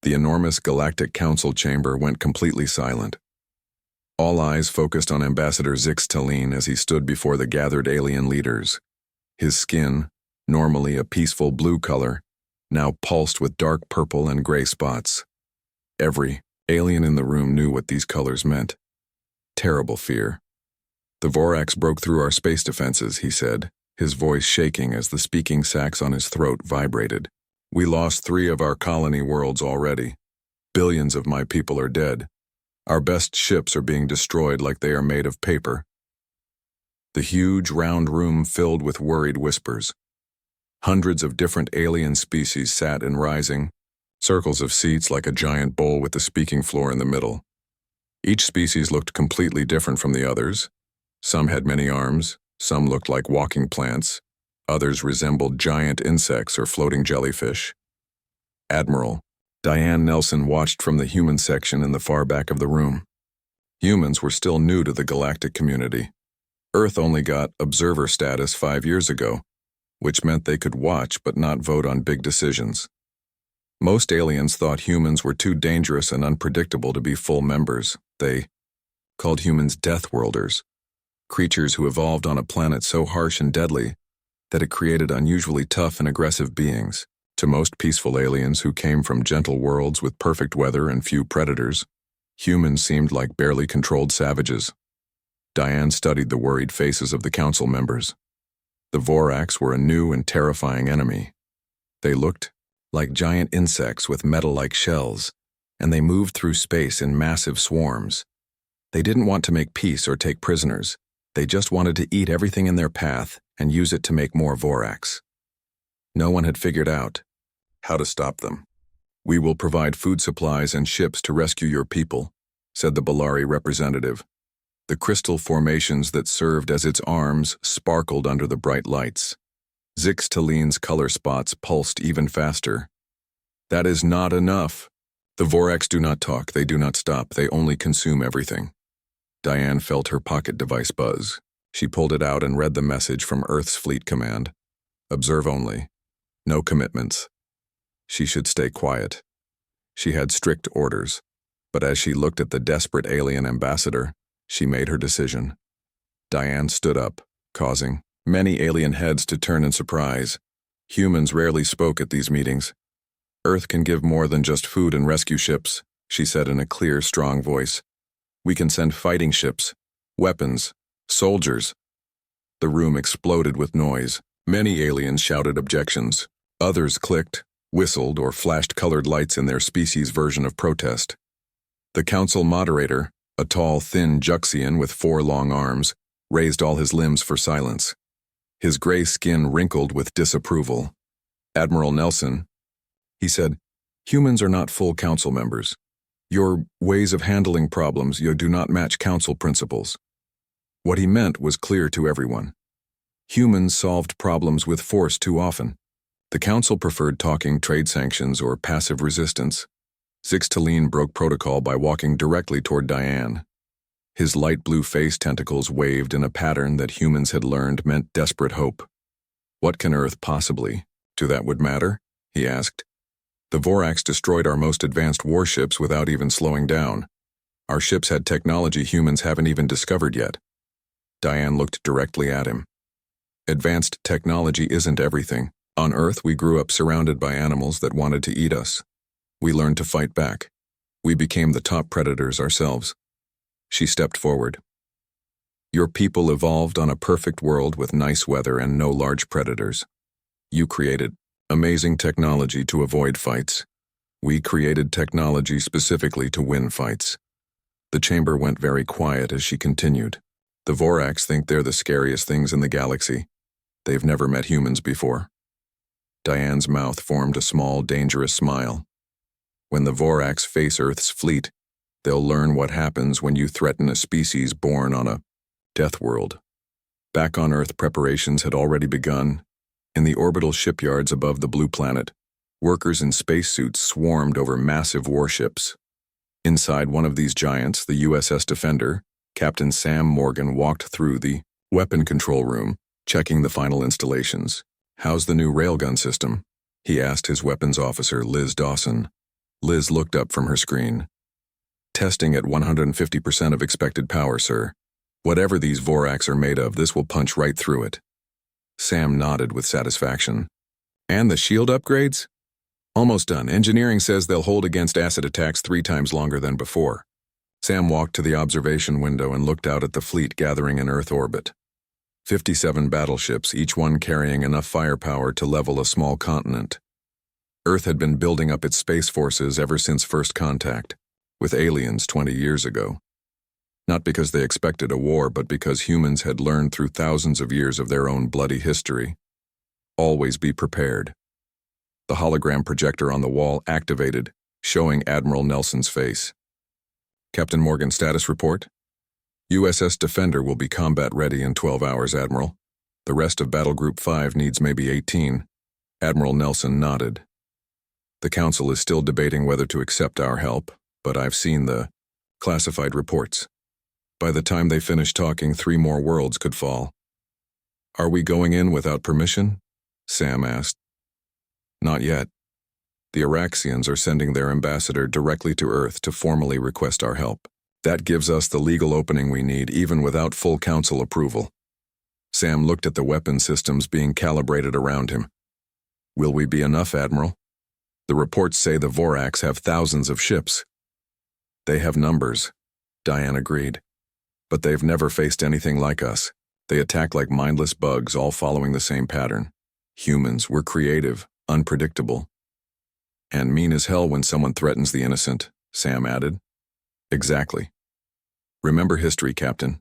The enormous Galactic Council chamber went completely silent. All eyes focused on Ambassador Zix Talene as he stood before the gathered alien leaders. His skin, normally a peaceful blue color, now pulsed with dark purple and gray spots. Every alien in the room knew what these colors meant. Terrible fear. "The Vorax broke through our space defenses," he said, his voice shaking as the speaking sacs on his throat vibrated. "We lost 3 of our colony worlds already. Billions of my people are dead. Our best ships are being destroyed like they are made of paper." The huge, round room filled with worried whispers. Hundreds of different alien species sat in rising, circles of seats like a giant bowl with the speaking floor in the middle. Each species looked completely different from the others. Some had many arms, some looked like walking plants, others resembled giant insects or floating jellyfish. Admiral Diane Nelson watched from the human section in the far back of the room. Humans were still new to the galactic community. Earth only got observer status 5 years ago, which meant they could watch but not vote on big decisions. Most aliens thought humans were too dangerous and unpredictable to be full members. They called humans Deathworlders, creatures who evolved on a planet so harsh and deadly that it created unusually tough and aggressive beings. To most peaceful aliens who came from gentle worlds with perfect weather and few predators, humans seemed like barely controlled savages. Diane studied the worried faces of the council members. The Vorax were a new and terrifying enemy. They looked like giant insects with metal-like shells, and they moved through space in massive swarms. They didn't want to make peace or take prisoners. They just wanted to eat everything in their path and use it to make more Vorax. No one had figured out how to stop them. "We will provide food supplies and ships to rescue your people," said the Bellari representative. The crystal formations that served as its arms sparkled under the bright lights. Zix Talene's color spots pulsed even faster. "That is not enough. The Vorax do not talk, they do not stop, they only consume everything." Diane felt her pocket device buzz. She pulled it out and read the message from Earth's Fleet Command. "Observe only. No commitments." She should stay quiet. She had strict orders, but as she looked at the desperate alien ambassador, she made her decision. Diane stood up, causing many alien heads to turn in surprise. Humans rarely spoke at these meetings. "Earth can give more than just food and rescue ships," she said in a clear, strong voice. "We can send fighting ships, weapons, soldiers." The room exploded with noise. Many aliens shouted objections. Others clicked, whistled, or flashed colored lights in their species' version of protest. The council moderator, a tall, thin Juxian with 4 long arms, raised all his limbs for silence. His gray skin wrinkled with disapproval. "Admiral Nelson," he said, "humans are not full council members. Your ways of handling problems do not match council principles." What he meant was clear to everyone. Humans solved problems with force too often. The council preferred talking trade sanctions or passive resistance. Zix Talene broke protocol by walking directly toward Diane. His light blue face tentacles waved in a pattern that humans had learned meant desperate hope. "What can Earth possibly do that would matter?" he asked. "The Vorax destroyed our most advanced warships without even slowing down. Our ships had technology humans haven't even discovered yet." Diane looked directly at him. "Advanced technology isn't everything. On Earth, we grew up surrounded by animals that wanted to eat us. We learned to fight back. We became the top predators ourselves." She stepped forward. "Your people evolved on a perfect world with nice weather and no large predators. You created amazing technology to avoid fights. We created technology specifically to win fights." The chamber went very quiet as she continued. "The Vorax think they're the scariest things in the galaxy. They've never met humans before." Diane's mouth formed a small, dangerous smile. "When the Vorax face Earth's fleet, they'll learn what happens when you threaten a species born on a death world." Back on Earth, preparations had already begun. In the orbital shipyards above the blue planet, workers in spacesuits swarmed over massive warships. Inside one of these giants, the USS Defender, Captain Sam Morgan walked through the weapon control room, checking the final installations. "How's the new railgun system?" he asked his weapons officer, Liz Dawson. Liz looked up from her screen. Testing at 150% of expected power, sir. Whatever these Vorax are made of, this will punch right through it. Sam nodded with satisfaction. And the shield upgrades? Almost done. Engineering says they'll hold against acid attacks 3 times longer than before. Sam walked to the observation window and looked out at the fleet gathering in Earth orbit. 57 battleships, each one carrying enough firepower to level a small continent. Earth had been building up its space forces ever since first contact, with aliens 20 years ago. Not because they expected a war, but because humans had learned through thousands of years of their own bloody history. Always be prepared. The hologram projector on the wall activated, showing Admiral Nelson's face. Captain Morgan, status report? USS Defender will be combat ready in 12 hours, Admiral. The rest of Battle Group 5 needs maybe 18. Admiral Nelson nodded. The Council is still debating whether to accept our help, but I've seen the classified reports. By the time they finish talking, 3 more worlds could fall. Are we going in without permission? Sam asked. Not yet. The Araxians are sending their ambassador directly to Earth to formally request our help. That gives us the legal opening we need, even without full Council approval. Sam looked at the weapon systems being calibrated around him. Will we be enough, Admiral? The reports say the Vorax have thousands of ships. They have numbers, Diane agreed. But they've never faced anything like us. They attack like mindless bugs, all following the same pattern. Humans were creative, unpredictable. And mean as hell when someone threatens the innocent, Sam added. Exactly. Remember history, Captain.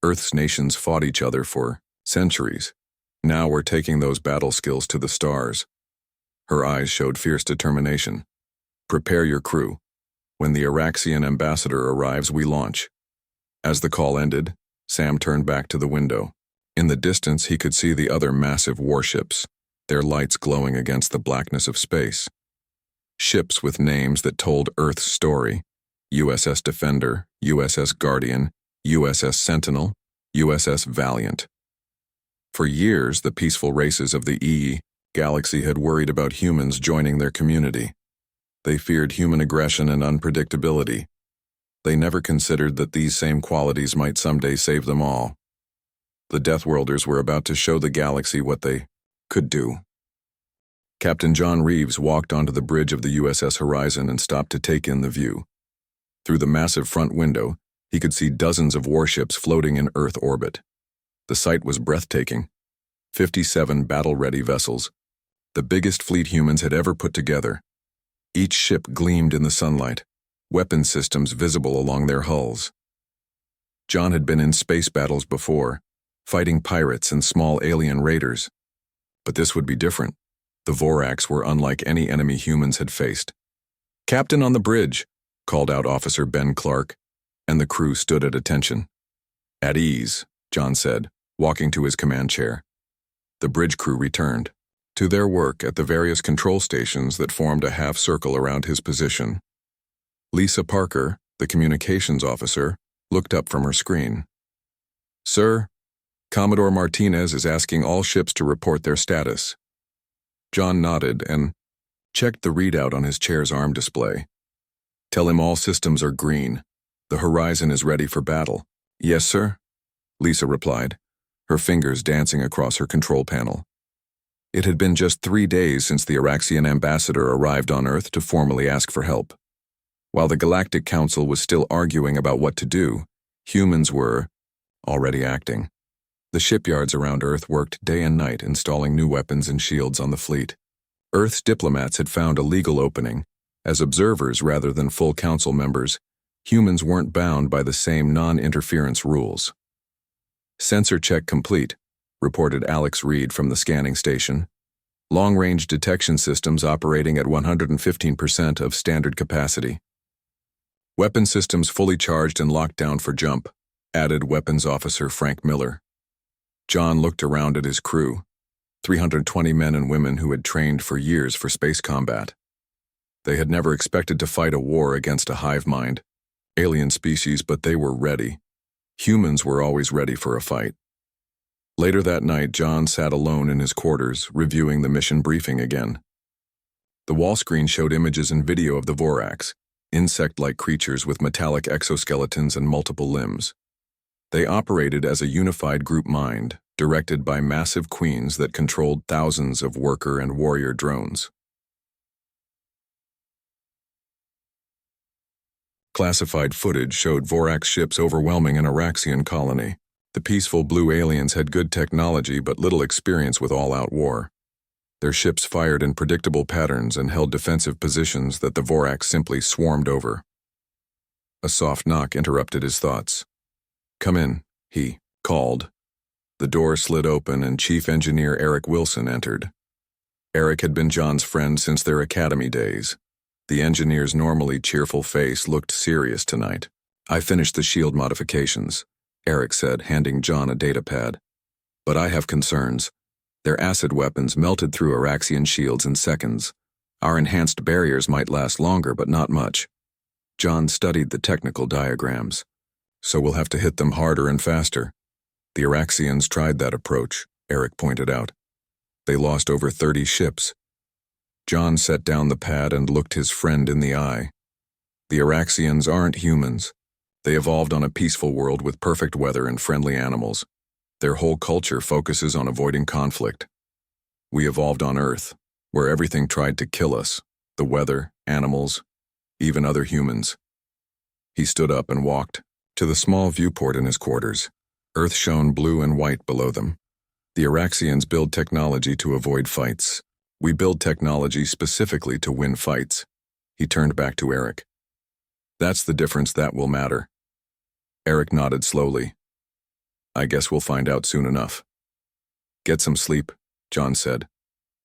Earth's nations fought each other for centuries. Now we're taking those battle skills to the stars. Her eyes showed fierce determination. Prepare your crew. When the Araxian ambassador arrives, we launch. As the call ended, Sam turned back to the window. In the distance, he could see the other massive warships, their lights glowing against the blackness of space. Ships with names that told Earth's story. USS Defender, USS Guardian, USS Sentinel, USS Valiant. For years, the peaceful races of the galaxy had worried about humans joining their community. They feared human aggression and unpredictability. They never considered that these same qualities might someday save them all. The Deathworlders were about to show the galaxy what they could do. Captain John Reeves walked onto the bridge of the USS Horizon and stopped to take in the view. Through the massive front window, he could see dozens of warships floating in Earth orbit. The sight was breathtaking. 57 battle-ready vessels, the biggest fleet humans had ever put together. Each ship gleamed in the sunlight, weapon systems visible along their hulls. John had been in space battles before, fighting pirates and small alien raiders. But this would be different. The Vorax were unlike any enemy humans had faced. "Captain on the bridge," called out Officer Ben Clark, and the crew stood at attention. "At ease," John said, walking to his command chair. The bridge crew returned to their work at the various control stations that formed a half-circle around his position. Lisa Parker, the communications officer, looked up from her screen. "Sir, Commodore Martinez is asking all ships to report their status." John nodded and checked the readout on his chair's arm display. "Tell him all systems are green. The Horizon is ready for battle." "Yes, sir," Lisa replied, her fingers dancing across her control panel. It had been just 3 days since the Araxian ambassador arrived on Earth to formally ask for help. While the Galactic Council was still arguing about what to do, humans were already acting. The shipyards around Earth worked day and night installing new weapons and shields on the fleet. Earth's diplomats had found a legal opening. As observers rather than full council members, humans weren't bound by the same non-interference rules. "Sensor check complete," reported Alex Reed from the scanning station. "Long-range detection systems operating at 115% of standard capacity. Weapon systems fully charged and locked down for jump," added Weapons Officer Frank Miller. John looked around at his crew, 320 men and women who had trained for years for space combat. They had never expected to fight a war against a hive mind, alien species, but they were ready. Humans were always ready for a fight. Later that night, John sat alone in his quarters, reviewing the mission briefing again. The wall screen showed images and video of the Vorax, insect-like creatures with metallic exoskeletons and multiple limbs. They operated as a unified group mind, directed by massive queens that controlled thousands of worker and warrior drones. Classified footage showed Vorax ships overwhelming an Araxian colony. The peaceful blue aliens had good technology but little experience with all-out war. Their ships fired in predictable patterns and held defensive positions that the Vorax simply swarmed over. A soft knock interrupted his thoughts. "Come in," he called. The door slid open and Chief Engineer Eric Wilson entered. Eric had been John's friend since their academy days. The engineer's normally cheerful face looked serious tonight. "I finished the shield modifications," Eric said, handing John a datapad. "But I have concerns. Their acid weapons melted through Araxian shields in seconds. Our enhanced barriers might last longer, but not much." John studied the technical diagrams. "So we'll have to hit them harder and faster." "The Araxians tried that approach," Eric pointed out. "They lost over 30 ships." John set down the pad and looked his friend in the eye. "The Araxians aren't humans. They evolved on a peaceful world with perfect weather and friendly animals. Their whole culture focuses on avoiding conflict. We evolved on Earth, where everything tried to kill us, the weather, animals, even other humans." He stood up and walked to the small viewport in his quarters. Earth shone blue and white below them. "The Araxians build technology to avoid fights. We build technology specifically to win fights." He turned back to Eric. "That's the difference that will matter." Eric nodded slowly. "I guess we'll find out soon enough." "Get some sleep," John said.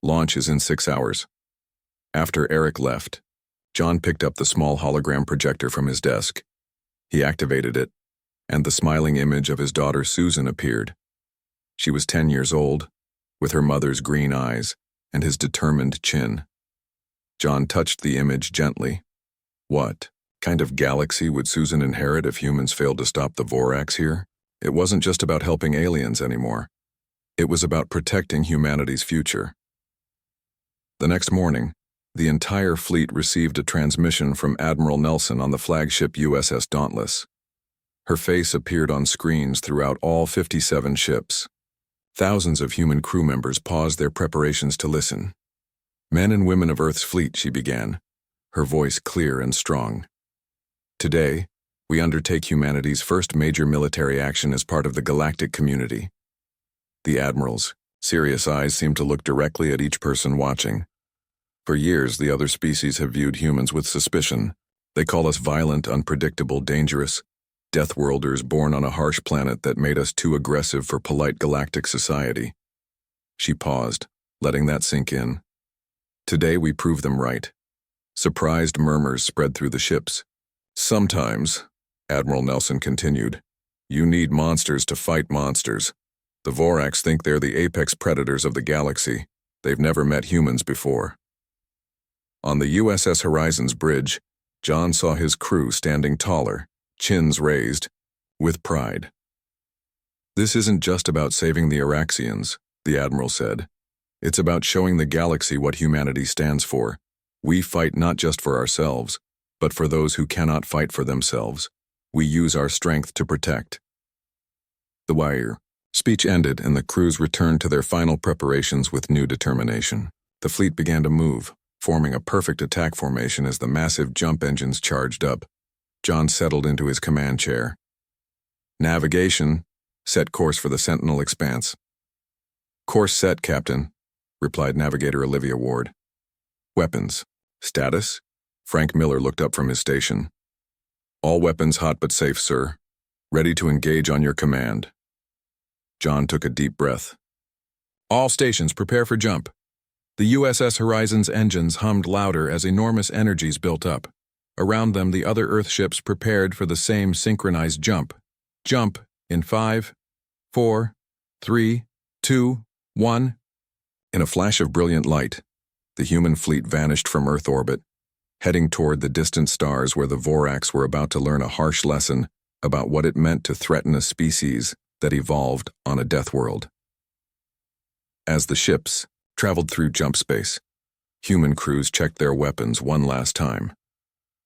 "Launch is in 6 hours." After Eric left, John picked up the small hologram projector from his desk. He activated it, and the smiling image of his daughter Susan appeared. She was 10 years old, with her mother's green eyes and his determined chin. John touched the image gently. What kind of galaxy would Susan inherit if humans failed to stop the Vorax here? It wasn't just about helping aliens anymore. It was about protecting humanity's future. The next morning, the entire fleet received a transmission from Admiral Nelson on the flagship USS Dauntless. Her face appeared on screens throughout all 57 ships. Thousands of human crew members paused their preparations to listen. "Men and women of Earth's fleet," she began, her voice clear and strong. "Today, we undertake humanity's first major military action as part of the galactic community." The admiral's serious eyes seemed to look directly at each person watching. "For years, the other species have viewed humans with suspicion. They call us violent, unpredictable, dangerous Deathworlders born on a harsh planet that made us too aggressive for polite galactic society." She paused, letting that sink in. "Today we prove them right." Surprised murmurs spread through the ships. "Sometimes," Admiral Nelson continued, "you need monsters to fight monsters. The Vorax think they're the apex predators of the galaxy. They've never met humans before." On the USS Horizon's bridge, John saw his crew standing taller, chins raised, with pride. "This isn't just about saving the Araxians," the Admiral said. "It's about showing the galaxy what humanity stands for. We fight not just for ourselves, but for those who cannot fight for themselves. We use our strength to protect." The wire speech ended and the crews returned to their final preparations with new determination. The fleet began to move, forming a perfect attack formation as the massive jump engines charged up. John settled into his command chair. "Navigation, set course for the Sentinel Expanse." "Course set, Captain," replied Navigator Olivia Ward. "Weapons. Status?" Frank Miller looked up from his station. "All weapons hot but safe, sir. Ready to engage on your command." John took a deep breath. "All stations prepare for jump." The USS Horizon's engines hummed louder as enormous energies built up. Around them, the other Earth ships prepared for the same synchronized jump. "Jump in 5, 4, 3, 2, 1. In a flash of brilliant light, the human fleet vanished from Earth orbit, heading toward the distant stars where the Vorax were about to learn a harsh lesson about what it meant to threaten a species that evolved on a death world. As the ships traveled through jump space, Human crews checked their weapons one last time.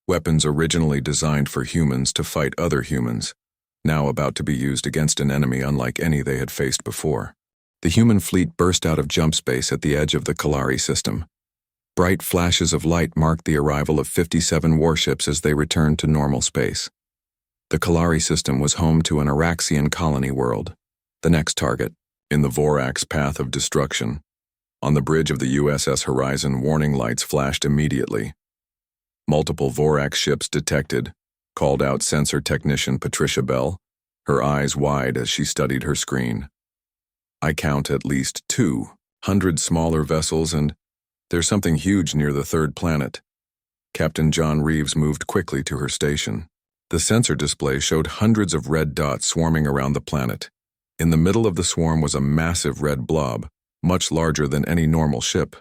Weapons originally designed for humans to fight other humans, now about to be used against an enemy unlike any they had faced before. The human fleet burst out of jump space at the edge of the Kalari system. Bright flashes of light marked the arrival of 57 warships as they returned to normal space. The Kalari system was home to an Araxian colony world, the next target, in the Vorax path of destruction. On the bridge of the USS Horizon, warning lights flashed immediately. Multiple Vorax ships detected, called out sensor technician Patricia Bell, her eyes wide as she studied her screen. I count at least 200 smaller vessels, and there's something huge near the third planet. Captain John Reeves moved quickly to her station. The sensor display showed hundreds of red dots swarming around the planet. In the middle of the swarm was a massive red blob, much larger than any normal ship.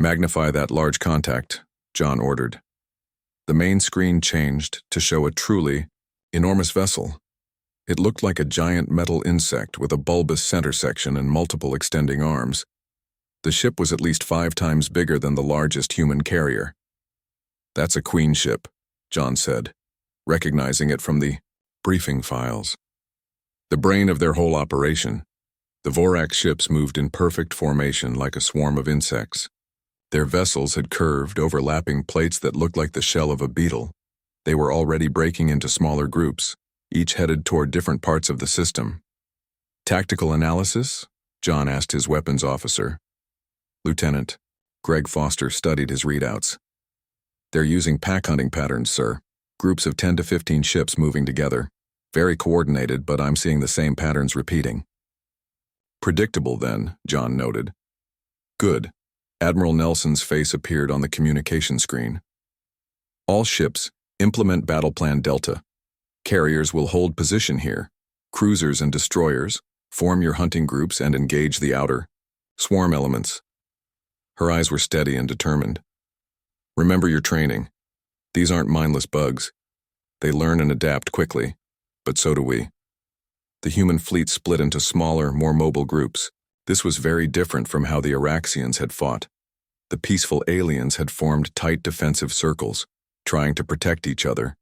"Magnify that large contact," John ordered. The main screen changed to show a truly enormous vessel. It looked like a giant metal insect with a bulbous center section and multiple extending arms. The ship was at least 5 times bigger than the largest human carrier. "That's a Queen ship," John said, recognizing it from the briefing files. The brain of their whole operation. The Vorax ships moved in perfect formation like a swarm of insects. Their vessels had curved, overlapping plates that looked like the shell of a beetle. They were already breaking into smaller groups, each headed toward different parts of the system. "Tactical analysis?" John asked his weapons officer. Lieutenant Greg Foster studied his readouts. "They're using pack hunting patterns, sir. Groups of 10 to 15 ships moving together. Very coordinated, but I'm seeing the same patterns repeating." "Predictable, then," John noted. "Good." Admiral Nelson's face appeared on the communication screen. "All ships, implement Battle Plan Delta. Carriers will hold position here. Cruisers and destroyers, form your hunting groups and engage the outer swarm elements." Her eyes were steady and determined. "Remember your training. These aren't mindless bugs. They learn and adapt quickly, but so do we." The human fleet split into smaller, more mobile groups. This was very different from how the Araxians had fought. The peaceful aliens had formed tight defensive circles, trying to protect each other.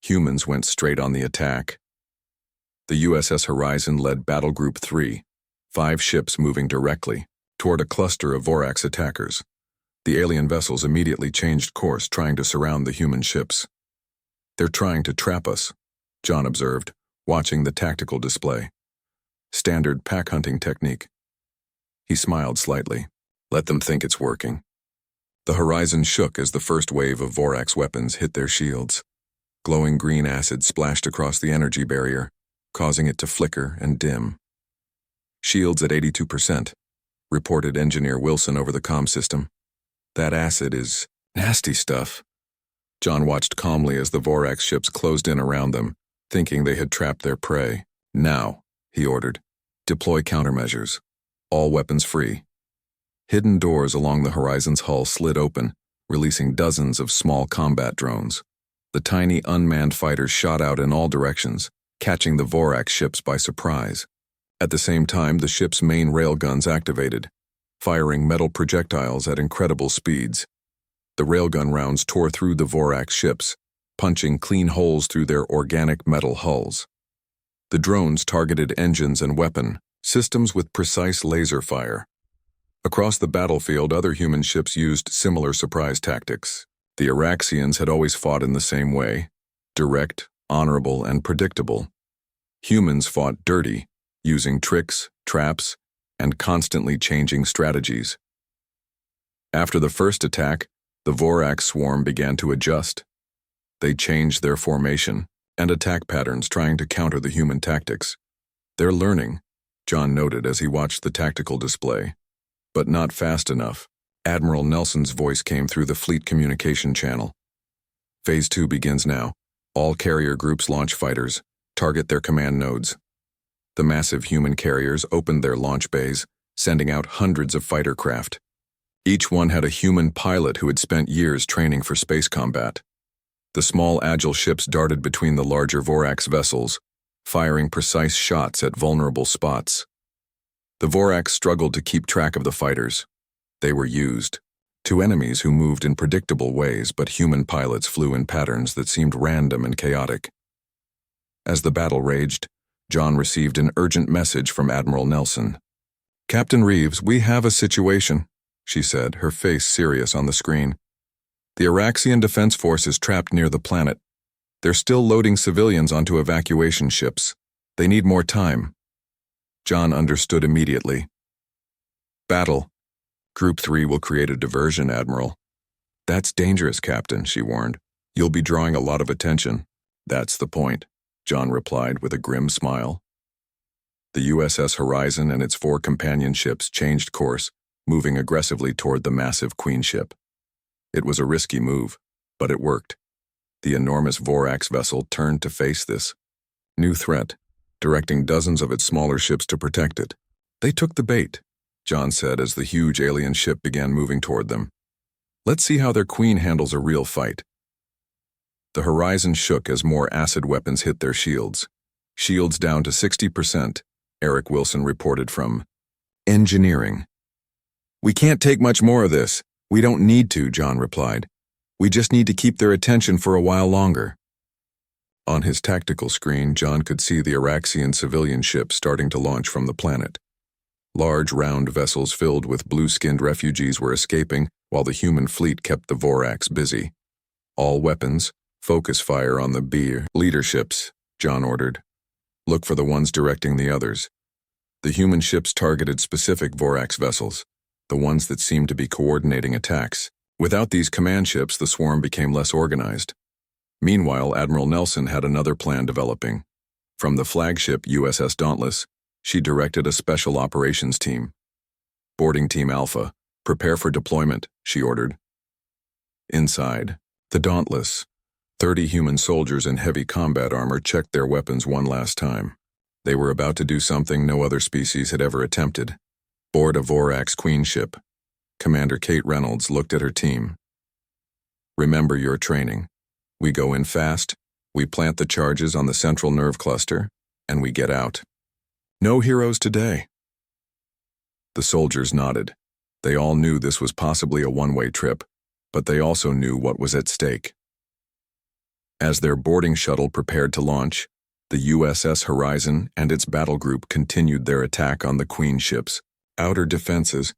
Humans went straight on the attack. The USS Horizon led Battle Group 3, 5 ships moving directly toward a cluster of Vorax attackers. The alien vessels immediately changed course, trying to surround the human ships. "They're trying to trap us," John observed, watching the tactical display. "Standard pack hunting technique." He smiled slightly. "Let them think it's working." The Horizon shook as the first wave of Vorax weapons hit their shields. Glowing green acid splashed across the energy barrier, causing it to flicker and dim. "Shields at 82%, reported Engineer Wilson over the comm system. "That acid is nasty stuff." John watched calmly as the Vorax ships closed in around them, thinking they had trapped their prey. "Now," he ordered, "deploy countermeasures. All weapons free." Hidden doors along the Horizon's hull slid open, releasing dozens of small combat drones. The tiny unmanned fighters shot out in all directions, catching the Vorax ships by surprise. At the same time, the ship's main railguns activated, firing metal projectiles at incredible speeds. The railgun rounds tore through the Vorax ships, punching clean holes through their organic metal hulls. The drones targeted engines and weapon systems with precise laser fire. Across the battlefield, other human ships used similar surprise tactics. The Araxians had always fought in the same way: direct, honorable, and predictable. Humans fought dirty, using tricks, traps, and constantly changing strategies. After the first attack, the Vorax swarm began to adjust. They changed their formation and attack patterns, trying to counter the human tactics. "They're learning," John noted as he watched the tactical display. "But not fast enough." Admiral Nelson's voice came through the fleet communication channel. "Phase 2 begins now. All carrier groups launch fighters. Target their command nodes." The massive human carriers opened their launch bays, sending out hundreds of fighter craft. Each one had a human pilot who had spent years training for space combat. The small, agile ships darted between the larger Vorax vessels, firing precise shots at vulnerable spots. The Vorax struggled to keep track of the fighters. They were used. to enemies who moved in predictable ways, but human pilots flew in patterns that seemed random and chaotic. As the battle raged, John received an urgent message from Admiral Nelson. "Captain Reeves, we have a situation," she said, her face serious on the screen. "The Araxian Defense Force is trapped near the planet. They're still loading civilians onto evacuation ships. They need more time." John understood immediately. "Battle. Group 3 will create a diversion, Admiral." "That's dangerous, Captain," she warned. "You'll be drawing a lot of attention." "That's the point," John replied with a grim smile. The USS Horizon and its 4 companion ships changed course, moving aggressively toward the massive Queen ship. It was a risky move, but it worked. The enormous Vorax vessel turned to face this new threat, directing dozens of its smaller ships to protect it. "They took the bait," John said as the huge alien ship began moving toward them. "Let's see how their Queen handles a real fight." The Horizon shook as more acid weapons hit their shields. "Shields down to 60%, Eric Wilson reported from engineering. "We can't take much more of this. We don't need to," John replied. "We just need to keep their attention for a while longer." On his tactical screen, John could see the Araxian civilian ships starting to launch from the planet. Large, round vessels filled with blue-skinned refugees were escaping, while the human fleet kept the Vorax busy. "All weapons, focus fire on the B leaderships," John ordered. "Look for the ones directing the others." The human ships targeted specific Vorax vessels, the ones that seemed to be coordinating attacks. Without these command ships, the swarm became less organized. Meanwhile, Admiral Nelson had another plan developing. From the flagship USS Dauntless, she directed a special operations team. "Boarding Team Alpha, prepare for deployment," she ordered. Inside the Dauntless, 30 human soldiers in heavy combat armor checked their weapons one last time. They were about to do something no other species had ever attempted. Board a Vorax Queen ship. Commander Kate Reynolds looked at her team. "Remember your training. We go in fast, we plant the charges on the central nerve cluster, and we get out. No heroes today." The soldiers nodded. They all knew this was possibly a one-way trip, but they also knew what was at stake. As their boarding shuttle prepared to launch, the USS Horizon and its battle group continued their attack on the Queen ship's outer defenses.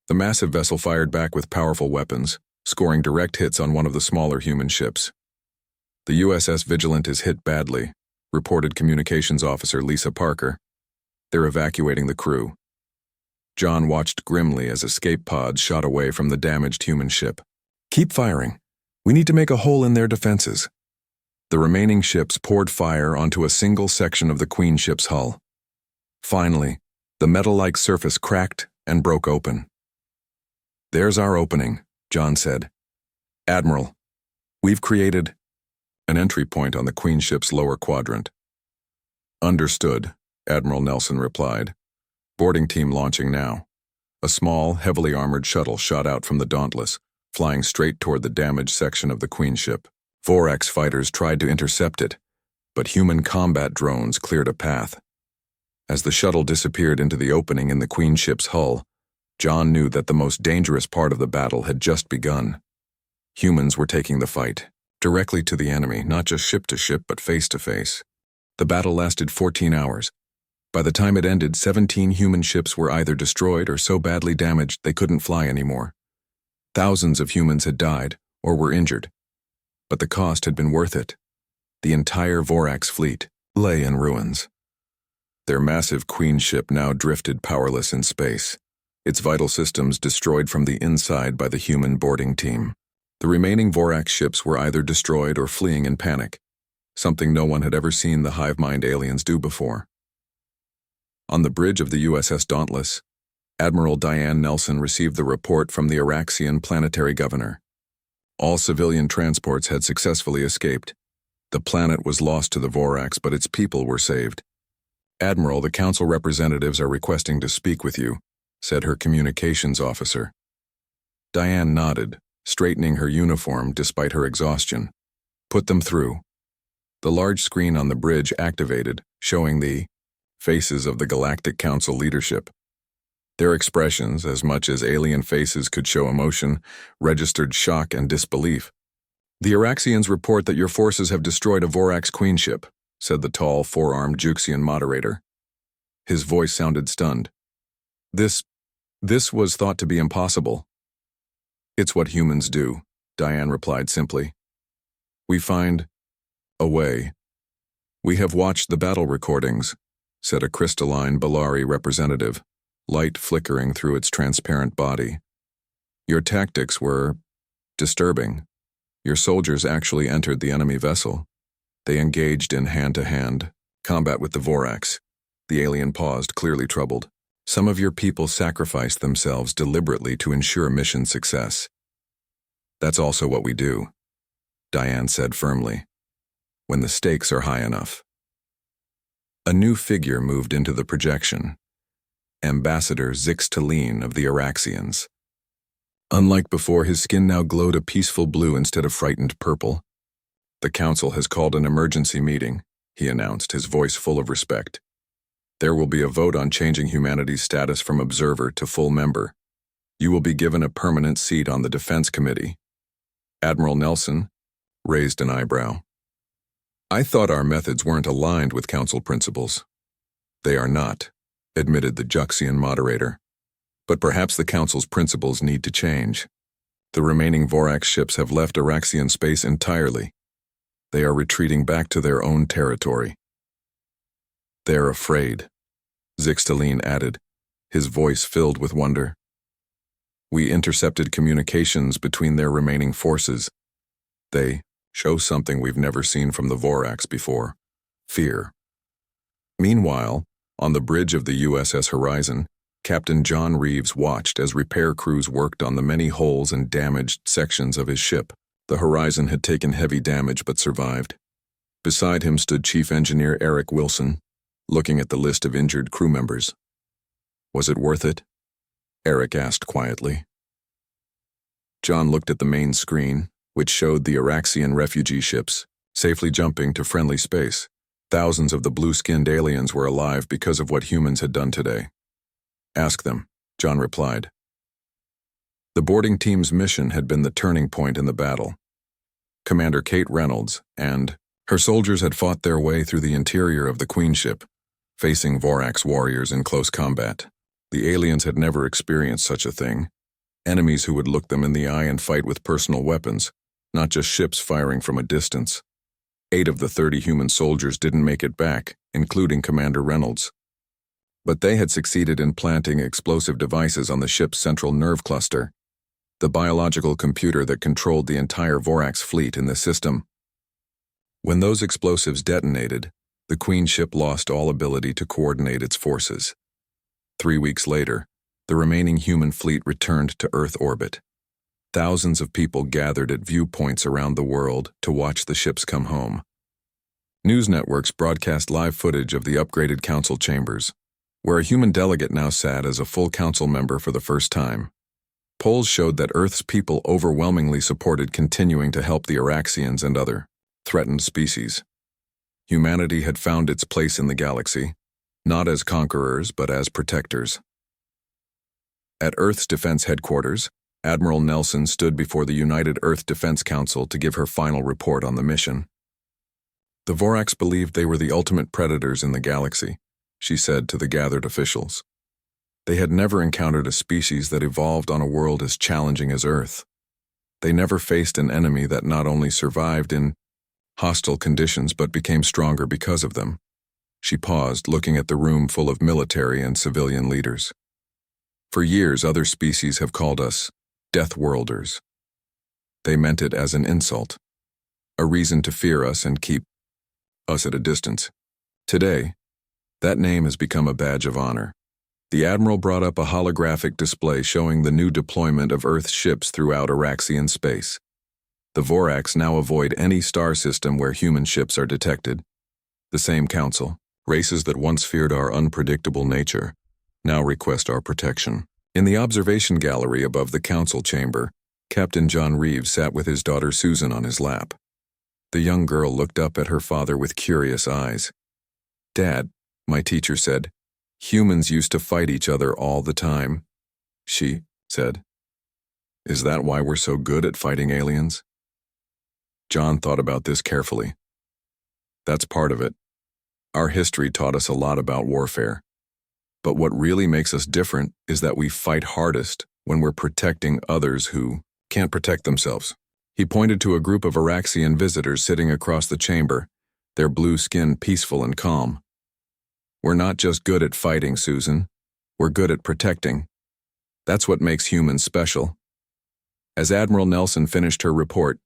The massive vessel fired back with powerful weapons, scoring direct hits on one of the smaller human ships. "The USS Vigilant is hit badly," reported Communications Officer Lisa Parker. "They're evacuating the crew." John watched grimly as escape pods shot away from the damaged human ship. "Keep firing. We need to make a hole in their defenses." The remaining ships poured fire onto a single section of the Queen ship's hull. Finally, the metal-like surface cracked and broke open. "There's our opening," John said. "Admiral, we've created an entry point on the Queen ship's lower quadrant." "Understood," Admiral Nelson replied. "Boarding team launching now." A small, heavily armored shuttle shot out from the Dauntless, flying straight toward the damaged section of the Queen ship. Vorax fighters tried to intercept it, but human combat drones cleared a path. As the shuttle disappeared into the opening in the Queen ship's hull, John knew that the most dangerous part of the battle had just begun. Humans were taking the fight, directly to the enemy, not just ship to ship, but face to face. The battle lasted 14 hours. By the time it ended, 17 human ships were either destroyed or so badly damaged they couldn't fly anymore. Thousands of humans had died or were injured, but the cost had been worth it. The entire Vorax fleet lay in ruins. Their massive Queen ship now drifted powerless in space, its vital systems destroyed from the inside by the human boarding team. The remaining Vorax ships were either destroyed or fleeing in panic, something no one had ever seen the hive-mind aliens do before. On the bridge of the USS Dauntless, Admiral Diane Nelson received the report from the Araxian planetary governor. All civilian transports had successfully escaped. The planet was lost to the Vorax, but its people were saved. "Admiral, the council representatives are requesting to speak with you," said her communications officer. Diane nodded, straightening her uniform despite her exhaustion. "Put them through." The large screen on the bridge activated, showing the faces of the Galactic Council leadership. Their expressions, as much as alien faces could show emotion, registered shock and disbelief. "The Araxians report that your forces have destroyed a Vorax queenship," said the tall, four-armed Juxian moderator. His voice sounded stunned. This was thought to be impossible." "It's what humans do," Diane replied simply. "We find a way." "We have watched the battle recordings," said a crystalline Bellari representative, light flickering through its transparent body. "Your tactics were disturbing. Your soldiers actually entered the enemy vessel. They engaged in hand-to-hand combat with the Vorax." The alien paused, clearly troubled. "Some of your people sacrificed themselves deliberately to ensure mission success." "That's also what we do," Diane said firmly, "when the stakes are high enough." A new figure moved into the projection. Ambassador Zix Talene of the Araxians. Unlike before, his skin now glowed a peaceful blue instead of frightened purple. "The Council has called an emergency meeting," he announced, his voice full of respect. "There will be a vote on changing humanity's status from observer to full member. You will be given a permanent seat on the Defense Committee." Admiral Nelson raised an eyebrow. "I thought our methods weren't aligned with Council principles." "They are not," admitted the Juxian moderator. "But perhaps the Council's principles need to change. The remaining Vorax ships have left Araxian space entirely. They are retreating back to their own territory." "They're afraid," Zix Talene added, his voice filled with wonder. "We intercepted communications between their remaining forces. They show something we've never seen from the Vorax before: fear." Meanwhile, on the bridge of the USS Horizon, Captain John Reeves watched as repair crews worked on the many holes and damaged sections of his ship. The Horizon had taken heavy damage but survived. Beside him stood Chief Engineer Eric Wilson, looking at the list of injured crew members. "Was it worth it?" Eric asked quietly. John looked at the main screen, which showed the Araxian refugee ships safely jumping to friendly space. Thousands of the blue-skinned aliens were alive because of what humans had done today. "Ask them," John replied. The boarding team's mission had been the turning point in the battle. Commander Kate Reynolds and her soldiers had fought their way through the interior of the queenship, facing Vorax warriors in close combat. The aliens had never experienced such a thing. Enemies who would look them in the eye and fight with personal weapons, not just ships firing from a distance. 8 of the 30 human soldiers didn't make it back, including Commander Reynolds. But they had succeeded in planting explosive devices on the ship's central nerve cluster, the biological computer that controlled the entire Vorax fleet in the system. When those explosives detonated, the Queen ship lost all ability to coordinate its forces. 3 weeks later, the remaining human fleet returned to Earth orbit. Thousands of people gathered at viewpoints around the world to watch the ships come home. News networks broadcast live footage of the upgraded council chambers, where a human delegate now sat as a full council member for the first time. Polls showed that Earth's people overwhelmingly supported continuing to help the Araxians and other threatened species. Humanity had found its place in the galaxy, not as conquerors but as protectors. At Earth's defense headquarters, Admiral Nelson stood before the United Earth Defense Council to give her final report on the mission. "The Vorax believed they were the ultimate predators in the galaxy," she said to the gathered officials. "They had never encountered a species that evolved on a world as challenging as Earth. They never faced an enemy that not only survived in hostile conditions but became stronger because of them." She paused, looking at the room full of military and civilian leaders. "For years, other species have called us Deathworlders. They meant it as an insult, a reason to fear us and keep us at a distance. Today, that name has become a badge of honor." The Admiral brought up a holographic display showing the new deployment of Earth ships throughout Araxian space. The Vorax now avoid any star system where human ships are detected. The same council, races that once feared our unpredictable nature, now request our protection. In the observation gallery above the council chamber, Captain John Reeves sat with his daughter Susan on his lap. The young girl looked up at her father with curious eyes. "Dad," my teacher said, Humans used to fight each other all the time, she said. Is that why we're so good at fighting aliens? John thought about this carefully. That's part of it. Our history taught us a lot about warfare. But what really makes us different is that we fight hardest when we're protecting others who can't protect themselves. He pointed to a group of Araxian visitors sitting across the chamber, their blue skin peaceful and calm. We're not just good at fighting, Susan. We're good at protecting. That's what makes humans special. As Admiral Nelson finished her report,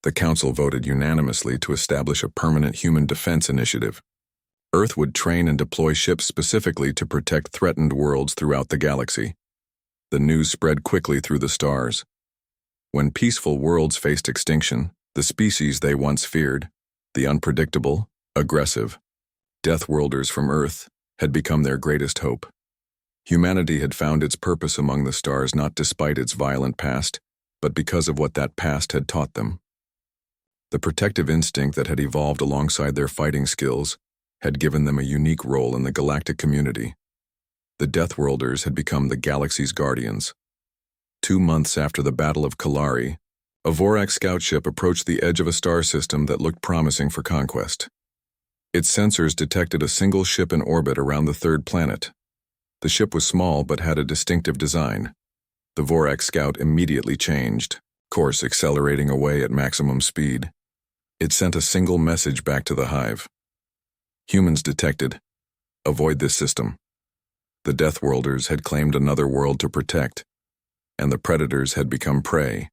the Council voted unanimously to establish a permanent human defense initiative. Earth would train and deploy ships specifically to protect threatened worlds throughout the galaxy. The news spread quickly through the stars. When peaceful worlds faced extinction, the species they once feared, the unpredictable, aggressive, Deathworlders from Earth, had become their greatest hope. Humanity had found its purpose among the stars not despite its violent past, but because of what that past had taught them. The protective instinct that had evolved alongside their fighting skills had given them a unique role in the galactic community. The Deathworlders had become the galaxy's guardians. 2 months after the Battle of Kalari, a Vorak scout ship approached the edge of a star system that looked promising for conquest. Its sensors detected a single ship in orbit around the third planet. The ship was small but had a distinctive design. The Vorak scout immediately changed, course accelerating away at maximum speed. It sent a single message back to the hive. Humans detected. Avoid this system. The Deathworlders had claimed another world to protect, and the predators had become prey.